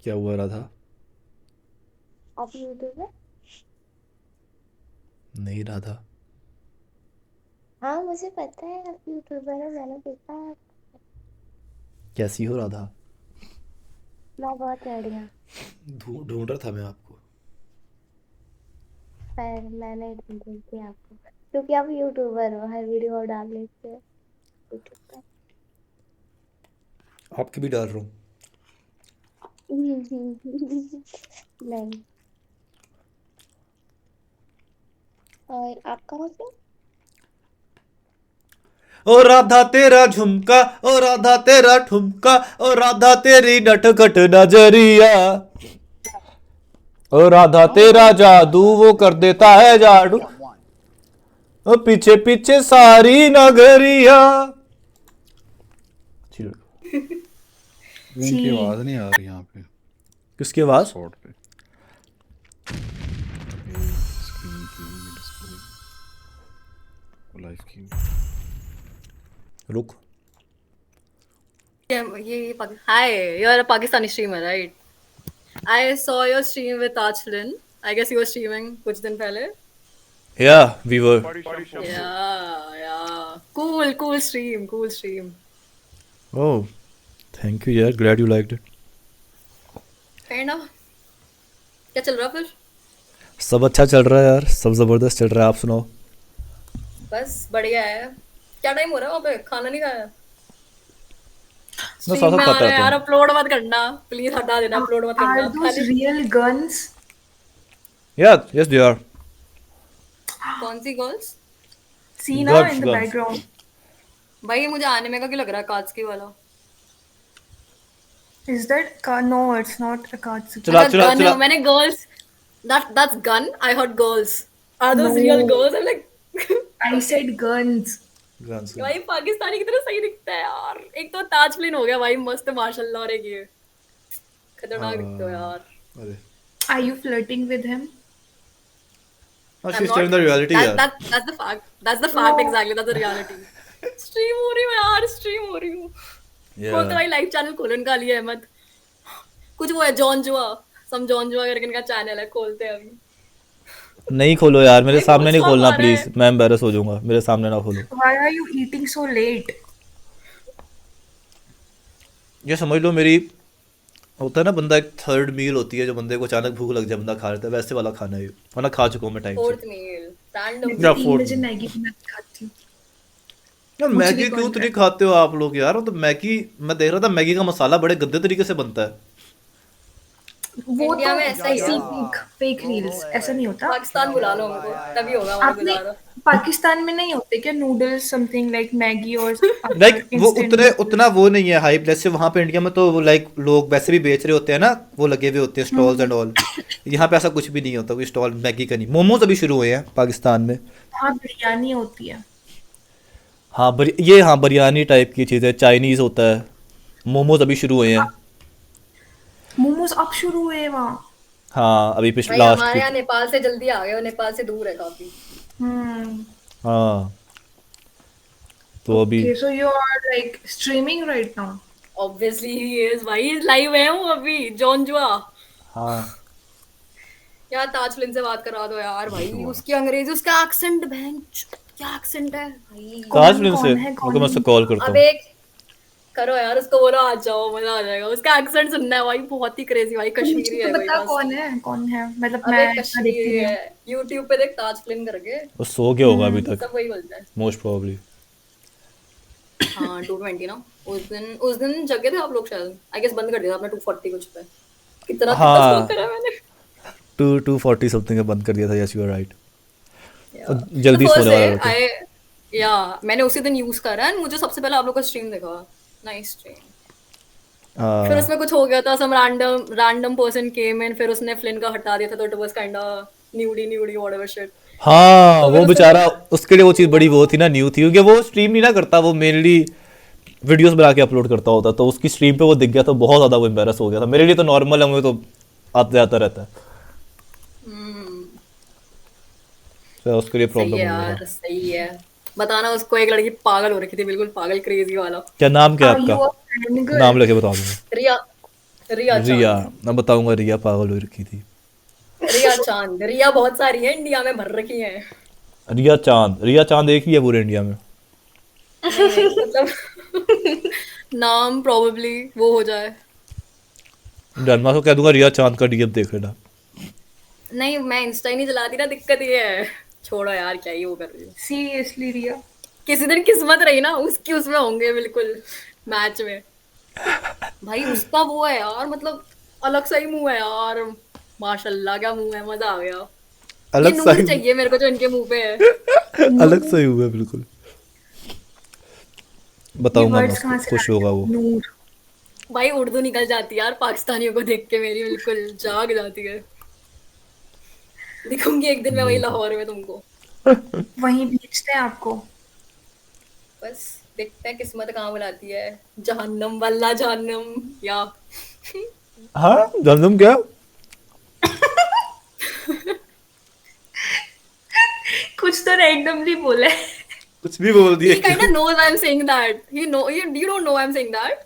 क्या हुआ राधा? आप यूट्यूब पे? नहीं राधा। हाँ मुझे पता है आप यूट्यूबर हो, मैंने देखा है। कैसी हो राधा? मैं बहुत बढ़िया। ढूंढ रहा था मैं आपको। पर मैंने ढूंढी थी आपको क्योंकि आप यूट्यूबर हो, हर वीडियो डाल लेते हो यूट्यूब आपकी भी डाल रहा हूँ। पर। नहीं। और आप कहाँ से? ओ राधा तेरा झुमका, ओ राधा तेरा ठुमका, ओ राधा तेरी नटखट नजरिया, ओ राधा आई तेरा डोंट जादू वो कर देता है जादू, ओ पीछे पीछे सारी नगरिया। अच्छी लड़की। उनकी सी। आवाज नहीं आ रही यहाँ पे किसकी आवाज? डिस्कॉर्ड पे। ये स्क्रीन की डिस्प्ले लाइव की। रुक। ये Hi, you're a Pakistani streamer, right? I saw your stream with Tajlin. I guess you were streaming कुछ दिन पहले. या viewer. Yeah. Cool stream. Oh thank you यार, glad you liked it. Kind of. क्या चल रहा फिर? सब अच्छा चल रहा है यार, सब जबरदस्त चल रहा है। आप सुनाओ। बस बढ़िया है. क्या टाइम हो रहा है वहाँ पे? खाना नहीं खाया? मैं साथ स्ट्रीम में साथ आ खाता रहा है रहता यार, हूँ। अपलोड मत करना. प्लीज हटा देना, अपलोड मत Are करना. those खाली real guns? या यस दे आर। कौन सी girls? See na guns in the guns. background. भाई मुझे आने में का क्यों लग रहा है कांच वाला. Is that no? It's not a चला Katsuki. अच्छा चला गन चला। है. मैंने girls. That's gun. I heard girls. Are those real No, girls? I'm like. I Okay. said guns. Guns guns. भाई पाकिस्तानी की तरह सही दिखता है यार. एक तो ताज प्लेन हो गया भाई, मस्त माशाल्लाह. और एक ये खतरनाक दिखते हो यार. अरे Are you flirting with him? She I'm is telling not. The reality That यार। that that's the fact. That's the fact No. exactly. That's the reality. Stream हो रही हूँ यार, स्ट्रीम हो रही हूँ. या खोलते भाई लाइव चैनल खोलन का लिया अहमद. कुछ वो है जॉन जुआ. सम जॉन जुआ करके इनका चैनल है, खोलते हैं अभी. नहीं खोलो यार, मेरे भाई सामने बहुत नहीं शौक खोलना आ रहा प्लीज, है. मैं एम्बेरस हो जाऊंगा। मेरे सामने ना खोलो। Why are you eating so late? ये समझ लो मेरी, होता है ना बंदा, एक थर्ड मील होती है जो बंदे को अचानक भूख लग जाए, बंदा खा लेता है, वैसे वाला खाना है ये। वरना खा चुका हूँ मैं टाइम से। फोर्थ मील मैं रैंडम. तो या 3 बजे मैगी बना के खाती हूँ. यार मुझे भी मैगी क्यों कौन तो नहीं कर. खाते हो आप लोग यार? वो तो मैगी, मैं देख रहा था मैगी का मसाला बड़े गंदे तरीके से बनता है। वो इंडिया तो में ऐसा ही है. ऐसी फेक रील्स ऐसा नहीं होता. पाकिस्तान बुला लो हमको, तभी होगा हमारा आपने गुजारा. पाकिस्तान में नहीं होते क्या नूडल्स समथिंग लाइक मैगी और लाइक वो इंस्टेंट उतने नूडल्स? उतना वो नहीं है हाइप जैसे वहां पे इंडिया में। तो लाइक लोग वैसे भी बेच रहे होते हैं ना, वो लगे हुए होते हैं स्टॉल्स एंड ऑल। यहाँ पे ऐसा कुछ भी नहीं होता, कोई स्टॉल मैगी का नहीं। मोमोज अभी शुरू हुए हैं पाकिस्तान में। हाँ बिरयानी होती है. हाँ ये हाँ बिरयानी टाइप की चीज़ है, चाइनीज़ होता है। मोमोज अभी शुरू हुए हैं। मोमोज अब शुरू हुए हैं वहाँ. हाँ अभी पिछले भाई लास्ट हमारे वीक। यहाँ नेपाल से जल्दी आ गए, और नेपाल से दूर है काफी. हम्म. हाँ तो अभी Okay, so you are like streaming right now. Obviously he is भाई, लाइव है हूँ अभी जॉन जुआ. हाँ यार ताज फिल्म से बात करा दो यार भाई. उसकी अंग्रेजी, उसका एक्सेंट बहन क्या एक्सेंट है भाई. ताज कौन फिल्म से कौन है कौन रुको, मैं उससे कॉल करता अब हूँ। एक करो यार, उसको बोलो आ जाओ, मजा आ जाएगा. उसका एक्सेंट सुनना है भाई, बहुत ही क्रेजी भाई. तो मुझे कश्मीरी तो है कोई बता मस्त. कौन है मतलब अब मैं एक इतना देखती कश्मीरी नहीं है, हूँ. यूट्यूब पे देख ताज फिल्म करके. वो सो गया होगा अभी तक, सब वही बोलता है. Most probably. हाँ 220 ना. उस दिन जगे थे आप लोग शायद. आई गेस बंद कर दिया था आपने 240 कुछ पे. कितना कितना स्टॉक हाँ करा है मैंने. 240 समथिंग का बंद कर दिया था। Yes you are right. या द जल्दी सोने फर्स्ट वाला डे होता। आई, या मैंने उसी दिन यूज करा है. मुझे सबसे पहले आप लोग का स्ट्रीम देखा. Nice stream. फिर हाँ उसमें कुछ हो गया था, सम रैंडम पर्सन केम इन, फिर उसने फ्लिन का हटा दिया था, तो it was kind of nudie whatever shit. हाँ तो फिर वो उसने बेचारा, उसके लिए वो चीज़ बड़ी वो थी ना, न्यू थी, क्योंकि वो स्ट्रीम नहीं ना करता, वो मेनली वीडियोस बना के अपलोड करता होता। तो उसकी स्ट्रीम पे वो दिख गया, तो बहुत ज़्यादा वो एम्बेरस हो गया था। मेरे लिए तो नॉर्मल है, मुझे तो आते जाता रहता है, तो उसके लिए सही प्रॉब्लम है हो गया था। यार, सही है. बताना उसको, एक लड़की पागल हो रखी थी, बिल्कुल पागल क्रेजी वाला. क्या नाम क्या है Are आपका? you a fan girl? नाम लेके बता दूंगा। रिया. रिया रिया, चांद। मैं बताऊंगा रिया पागल हो रखी थी। रिया चांद, रिया बहुत सारी है इंडिया में, भर रखी है। रिया चांद एक ही है पूरे इंडिया में। नहीं नहीं मतलब नाम प्रोबेबली वो हो जाए। डरमा को कह दूंगा रिया चांद का डीएम देख लेना। नहीं मैं इंस्टा ही नहीं चलाती ना, दिक्कत ये है। छोड़ो यार, क्या ही वो कर रही हूँ। सीरियसली रिया, किसी दिन किस्मत रही ना उसकी, उसमें होंगे बिल्कुल मैच में। भाई उसका वो है यार, मतलब अलग सा ही मुंह है यार। माशाल्लाह क्या मुंह है, मजा आ गया। ये अलग सा नूर ही चाहिए मेरे को जो इनके मुंह पे है। अलग सा ही हुआ है बिल्कुल। ये बताऊंगा मैं वर्ड्स कहाँ उसको, से खुश आए होगा हैं? वो। नूर। भाई उर्दू निकल जाती है यार पाकिस्तानियों को देख के, मेरी बिल्कुल जाग जाती है। दिखूंगी एक दिन मैं वही लाहौर में तुमको। वहीं भेजते हैं आपको। बस देखते हैं किस्मत कहाँ बुलाती है। जहन्नम वल्ला जहन्नम, या हाँ जन्म क्या? कुछ तो रैंडमली बोला है। कुछ भी बोल दिए। he kind of knows I'm saying that. You don't know I'm saying that.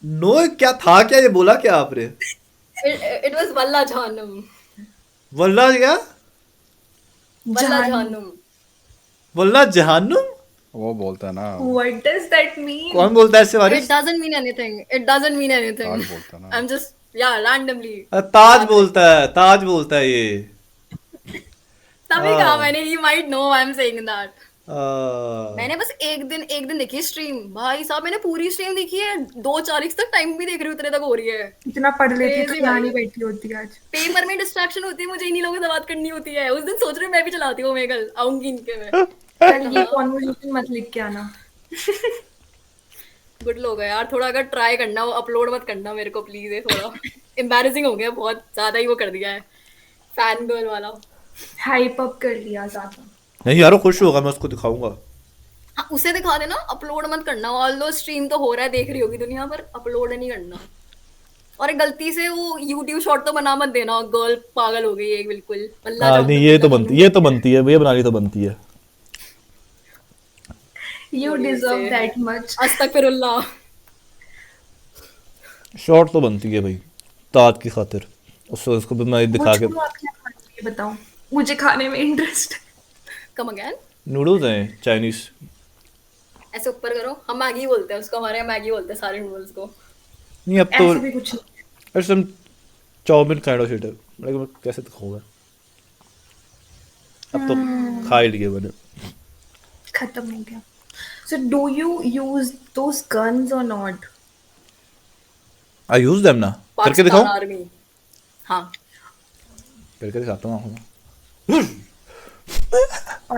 No क्या था, क्या ये बोला क्या आपने? It was वल्ला जहन्नम। वल्ला क्या? वल्ला जहन्नम। जहन्नम। वल्ला जहन्नुम? वो बोलता है ना, What does that mean? कौन बोलता है इससे It Waris? doesn't mean anything. It doesn't mean anything. ताज बोलता है ना। I'm just randomly. ताज बोलता है, ताज बोलता है ये। तभी कहा मैंने he might know I'm saying that. आ, मैंने बस एक दिन देखी स्ट्रीम। भाई साहब मैंने पूरी स्ट्रीम देखी है, 2-4 तक टाइम भी देख रही हूँ, उतने तक हो रही है। इतना पढ़ लेती तो Crazy यहाँ भाई। नहीं बैठी होती आज। पेपर में डिस्ट्रैक्शन होती है, मुझे इन्हीं लोगों से बात करनी होती है। उस दिन सोच रही हूँ मैं भी चलाती हूँ मेगल, आऊंगी इनके में। कल ये कॉन्वर्सेशन मत लिख के आना। गुड लोग है यार, थोड़ा अगर ट्राई करना हो अपलोड मत करना मेरे को प्लीज। ये थोड़ा एम्बैरेसिंग हो गया, बहुत ज्यादा ही वो कर दिया है फैन गर्ल वाला। हाइप अप कर लिया ज्यादा। नहीं यार वो खुश होगा, मैं उसको दिखाऊंगा। हाँ, उसे दिखा देना, अपलोड मत करना। ऑल्दो स्ट्रीम तो हो रहा है, देख रही होगी दुनिया, पर अपलोड नहीं करना। और एक गलती से वो यूट्यूब शॉट तो बना मत देना, गर्ल पागल हो गई है एक बिल्कुल। अल्लाह हाँ जानता नहीं है, ये तो अल्लाह बनती, ये तो बनती है, ये बनानी तो बनती है। You deserve that much. अस्तगफिरुल्लाह। शॉर्ट तो बनती है भाई, ताज की खातिर। उसको भी मैं दिखा के। मुझको आप क्या खाते हो ये बताओ, मुझे खाने में इंटरेस्ट। Come again. नूडल्स हैं चाइनीज। ऐसे ऊपर करो, हम मैगी बोलते हैं उसको, हमारे यहाँ मैगी बोलते हैं सारे नूडल्स को। नहीं अब तो ऐसे भी कुछ नहीं। It's some chowmein kind of shit है, लेकिन मैं कैसे दिखाऊंगा। अब तो खा ही लिए मैंने। खत्म हो गया। So do you use those guns or not? I use them ना, करके पाकिस्तान दिखाऊं? आर्मी। हाँ करके दिखाता हूँ।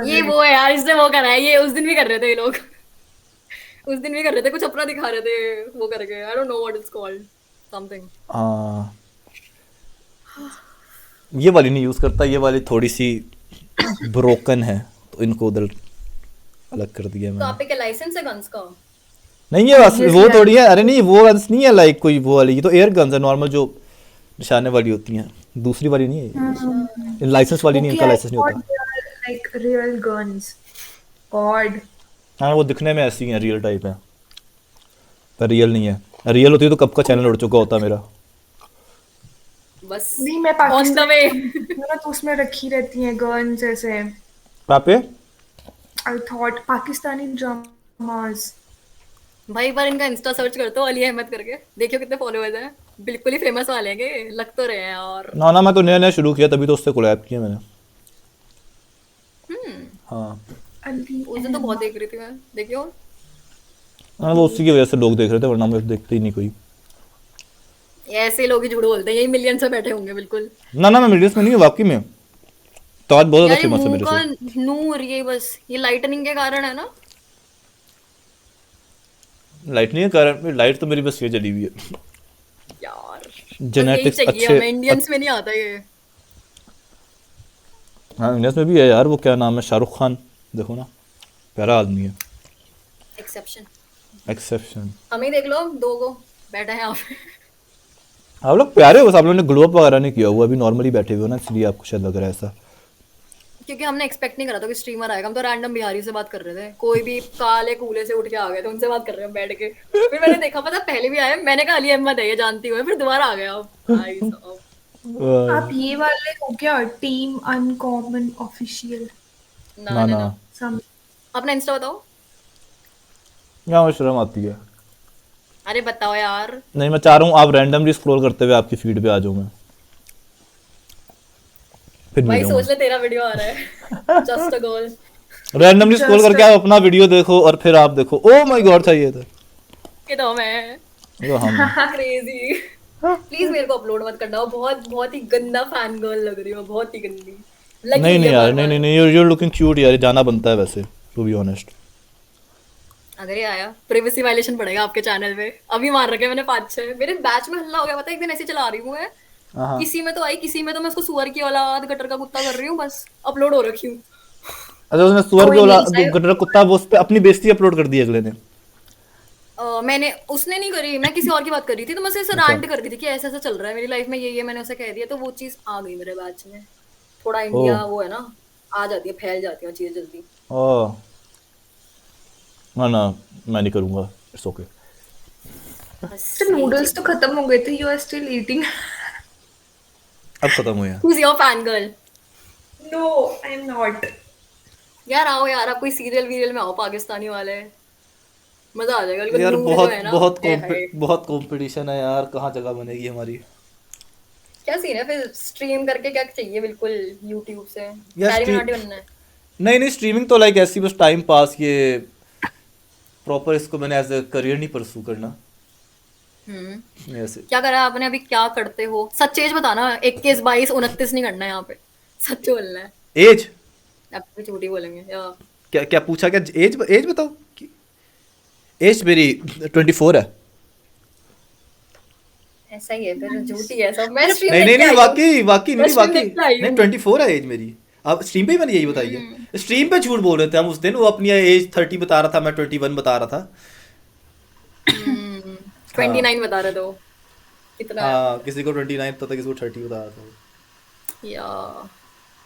ये वो है यार, इसने वो करा है, ये उस दिन भी कर रहे थे ये लोग। उस दिन भी कर रहे थे, कुछ अपना दिखा रहे थे वो करके। I don't know what it's called, something. हाँ ये वाली नहीं यूज करता, ये वाली थोड़ी सी ब्रोकन है, तो इनको उधर अलग कर दिया तो मैंने। आप पे क्या लाइसेंस है गन्स का? नहीं ये बस वो थोड़ी है, अरे नहीं वो गन्स नहीं है लाइक कोई वो वाली, ये तो एयर गन्स है नॉर्मल जो निशाने वाली होती हैं, दूसरी वाली नहीं है। लाइसेंस वाली नहीं, इनका लाइसेंस नहीं होता। Like real guns. God. हाँ वो दिखने में ऐसी हैं, रियल टाइप है, पर रियल नहीं है। रियल होती तो कब का चैनल उड़ चुका होता मेरा। बस नहीं मैं ऑन द वे। ना तो उसमें रखी रहती हैं guns ऐसे। कहाँ पे? I thought Pakistani dramas. भाई पर इनका इंस्टा सर्च करते हो अली अहमद करके, देखियो कितने फॉलोअर्स हैं। बिल्कुल ही फेमस वाले हैं ये, लग तो रहे हैं। और ना ना मैं तो नया नया शुरू किया, तभी तो उससे कोलैब किया मैंने। हाँ अली उस दिन तो बहुत देख रही थी मैं, देखियो। हाँ वो उसी की वजह से लोग देख रहे थे, वरना मैं देखते ही नहीं कोई। ऐसे लोग ही झूठ बोलते हैं, यही मिलियन से बैठे होंगे बिल्कुल। ना ना मैं मिलियंस में नहीं हूँ, वाकई में ताज बहुत यार ज्यादा ये फेमस है मुंह मेरे का से। नूर, ये बस ये लाइटनिंग के कारण है ना। लाइट नहीं है कारण, लाइट तो मेरी बस ये जली हुई है। यार जेनेटिक्स यही चाहिए अच्छे। हमें, इंडियंस में नहीं आता ये। हाँ इंडियंस में भी है यार, वो क्या नाम है, शाहरुख खान, देखो ना प्यारा आदमी है। एक्सेप्शन। एक्सेप्शन। हमें देख लो, दो को बैठा है यहाँ पे। आप लोग प्यारे हो, बस आप लोगों ने ग्लो अप वगैरह नहीं किया हुआ, अभी नॉर्मली बैठे हुए हो ना, इसलिए आपको शायद लग रहा है ऐसा। क्योंकि हमने एक्सपेक्ट नहीं करा था कि स्ट्रीमर आएगा, हम तो रैंडम बिहारी से बात कर रहे थे, कोई भी काले कूले से उठ के आ गए थे, उनसे बात कर रहे हैं बैठ के। फिर मैंने देखा पता पहले भी आया, मैंने कहा अली अहमद है ये जानती हूँ, फिर दोबारा आ गया। भाई साहब आप ये वाले हो क्या, टीम अनकॉमन ऑफिशियल? ना ना ना ना ना। सम अपना इंस्टा बताओ। यहाँ मुझे शर्म आती है। अरे बताओ यार। नहीं मैं चाह रहा हूँ आप रैंडमली स्क्रॉल करते हुए आपकी फीड पे आ जाऊँ मैं, फिर भाई मिलूंगा। सोच ले तेरा वीडियो आ रहा है। Just a girl. Randomly scroll Just करके आप अपना वीडियो देखो और फिर आप देखो, ओ माय गॉड चाहिए था ये तो मैं ये तो हम। क्रेजी। प्लीज मेरे को अपलोड मत करना, वो बहुत बहुत ही गंदा फैन गर्ल लग रही हो, बहुत ही गंदी लग नहीं रही नहीं है यार, बार नहीं बार। नहीं नहीं, you're looking cute यार, ये जाना बनता है वैसे, टू बी ऑनेस्ट। अगर ये आया प्रिवेसी वायलेशन पड़ेगा आपके चैनल पे। अभी मार रखे मैंने 5-6, मेरे बैच में हल्ला हो गया, पता है एक दिन ऐसे चला रही हूँ मैं, हाँ किसी में तो आई, किसी में तो मैं उसको सुअर की औलाद गटर का कुत्ता कर रही हूँ, बस अपलोड हो रखी हूँ। अच्छा, उसने सुअर कोई के नहीं, गटर कुत्ता वो उस पे अपनी बेइज्जती अपलोड कर दी अगले ने। मैंने उसने नहीं करी, मैं किसी और की बात कर रही थी, तो मैं ऐसे अच्छा। रांट कर रही थी कि ऐसा ऐसा चल रहा है मेरी लाइफ में, ये मैंने उसे कह दिया, तो वो चीज आ गई मेरे बैच में। थोड़ा ओ इंडिया वो है ना, आ जाती है, फैल जाती है चीजें जल्दी। ओ ना ना, मैं नहीं करूँगा, इट्स ओके। बस तो नूडल्स तो खत्म हो गए थे, यू आर स्टिल ईटिंग? अब खत्म हो गया। Who's your fan girl? No, I am not. यार आओ यार, आप कोई सीरियल वीरियल में आओ पाकिस्तानी वाले, मजा आ जाएगा। बिल्कुल यार नूब जो बहुत है ना, बहुत ए हाय। बहुत कंपटीशन है यार, कहाँ जगह बनेगी हमारी। क्या सीन है फिर, स्ट्रीम करके क्या चाहिए बिल्कुल यूट्यूब से, यार कैरी स्ट्रीम, मिनाटी बनना है। नहीं नहीं, स्ट्रीमिंग तो लाइक ऐसी बस टाइम पास, ये प्रॉपर इसको मैंने एज ए करियर नहीं परसू करना ऐसे। क्या करा आपने अभी, क्या करते हो, सच एज बताना, 21 22 29 नहीं करना है यहाँ पे, सच बोलना है। एज आप भी झूठी बोलेंगे या क्या क्या पूछा, क्या एज एज बताओ। एज मेरी 24 है। ऐसा ही है फिर, झूठी है सब। मैं स्ट्रीम नहीं देख नहीं के नहीं, आई हूँ, वाकई वाकई मैं नहीं स्ट्रीम वाकई देख के आई नहीं, हूँ। 24 है एज मेरी। अब स्ट्रीम पे ही मैंने यही बताई है, स्ट्रीम पे झूठ बोल रहे थे हम उस दिन, वो अपनी एज 30 बता रहा था, मैं 21 बता रहा था। 29 बता रहे थे वो, कितना है? हाँ, किसी को 29 पता था, किसी को 30 बता रहा था। या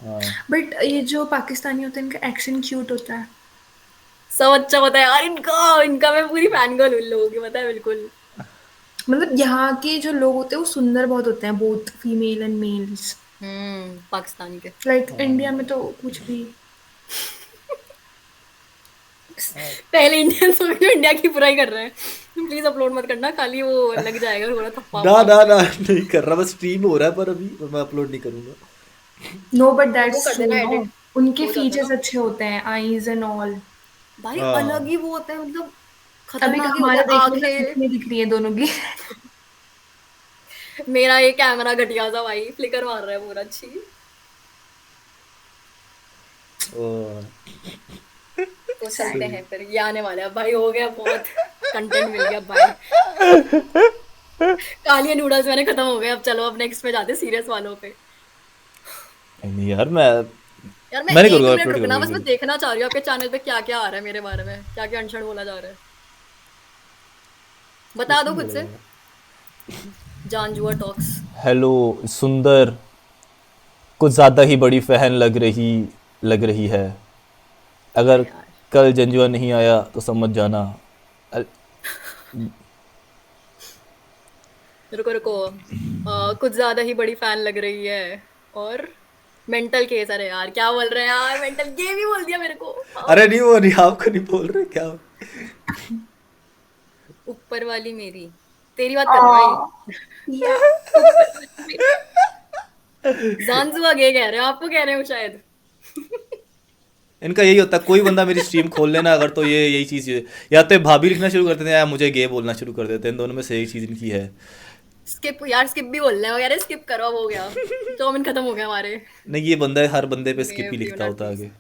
हाँ बट ये जो पाकिस्तानी होते हैं इनका एक्शन क्यूट होता है। सब अच्छा पता है यार इनका, इनका मैं पूरी फैन गर्ल उन लोगों की, पता है बिल्कुल। मतलब यहाँ के जो लोग होते हैं वो सुंदर बहुत होते हैं, both female and males. Pakistani के। लाइक इंडिया में तो कुछ भी। पहले इंडियंस हो जो इंडिया की बुराई कर रहे हैं, प्लीज अपलोड मत करना, खाली वो लग जाएगा थोड़ा थप्पा ना वप्पा। ना ना, नहीं कर रहा, बस स्ट्रीम हो रहा है पर अभी मैं अपलोड नहीं करूंगा। नो बट वो दैट्स कर ट्रू देना नो, एडिट, उनके हो जाता है फीचर्स ना अच्छे होते हैं, आईज एंड ऑल। भाई, अलग हाँ ही वो होता है, मतलब अभी खतरनाक ही होता हमारा है, देखने में आंखें। कितनी दिख रही है दोनों की। मेरा ये कैमरा घटिया सा भाई, फ्लिकर मार रहा है पूरा। अच्छी ओ, तो चलते हैं फिर, ये आने वाला है भाई, हो गया बहुत कंटेंट मिल गया भाई। कालिया नूडल्स मैंने खत्म हो गए, अब चलो अब नेक्स्ट पे जाते सीरियस वालों पे। नहीं यार, मैं यार मैं नहीं एक करूंगा, मिनट अपलोड रुकना, करूंगा बस मैं बिल्कुल। देखना चाह रही हूँ आपके चैनल पे क्या क्या आ रहा है मेरे बारे में, क्या क्या अनशन बोला जा रहा है, बता दो खुद से। जानजुआ टॉक्स। हेलो सुंदर, कुछ ज्यादा ही बड़ी फैन लग रही है, अगर यार कल जंजुआ नहीं आया तो समझ जाना। अ- रुको रुको, कुछ ज्यादा ही बड़ी फैन लग रही है, और मेंटल केस। अरे यार क्या बोल रहे हैं यार, मेंटल ये भी बोल दिया मेरे को। अरे नहीं, वो नहीं, आपको नहीं बोल रहे क्या। ऊपर वाली मेरी, तेरी बात कर रहे भाई। या जानजुआ गे कह रहे हो, आपको कह रहे हो शायद। इनका यही होता है, कोई बंदा मेरी स्ट्रीम खोल लेना अगर, तो ये यही चीज़, या तो भाभी लिखना शुरू कर देते हैं या मुझे गे बोलना शुरू कर देते हैं, इन दोनों में से एक चीज़ इनकी है। स्किप यार, स्किप भी बोल रहे हो यार, स्किप करो, अब हो गया, 2 मिनट खत्म हो गया हमारे। नहीं, ये बंदा हर बंदे पे स्किप ही Maybe लिखता not होता है this. आगे।